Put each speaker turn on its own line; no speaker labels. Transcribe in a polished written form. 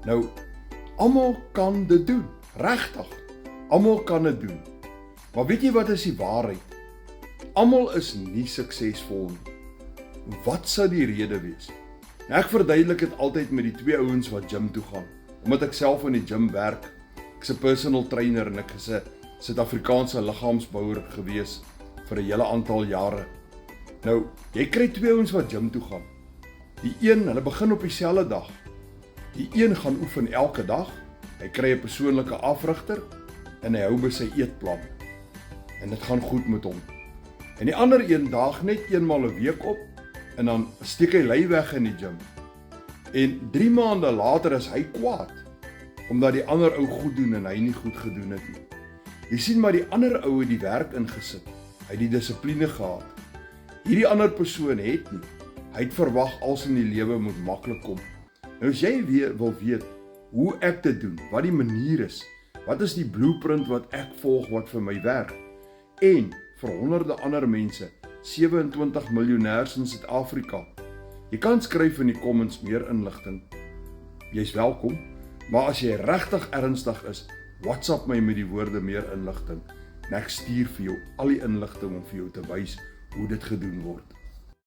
Nou, almal kan dit doen, regtig. Almal kan dit doen. Maar weet jy wat is die waarheid? Almal is nie suksesvol nie. Wat sou die rede wees? Nou, ek verduidelik dit altyd met die twee ouens wat gym toe gaan. Omdat ek self in die gym werk. Ek's 'n personal trainer en ek is 'n Suid-Afrikaanse liggaamsbouer gewees vir 'n hele aantal jare. Nou, jy kry twee ouens wat gym toe gaan. Die een, hulle begin op dieselfde dag. Die een gaan oefen elke dag. Hy kry 'n persoonlike afrigter en hy hou by sy eetplan. En dit gaan goed met hom. En die ander een daag net eenmal 'n week op en dan steek hy lui weg in die gym. En 3 maande later is hy kwaad omdat die ander ou goed doen en hy nie goed gedoen het nie. Jy sien maar die ander ou het die werk ingesit. Hy het die dissipline gehad. Hierdie ander persoon het nie. Hy het verwag alles in die lewe moet maklik kom. Nou as jy wil weet hoe ek dit doen, wat die manier is, wat is die blueprint wat ek volg wat vir my werk, en vir honderde ander mense, 27 miljonêers in Suid-Afrika. Jy kan skryf in die comments meer inligting. Jy's welkom, maar as jy regtig ernstig is, WhatsApp my met die woorde meer inligting en ek stuur vir jou al die inligting om vir jou te wys hoe dit gedoen word.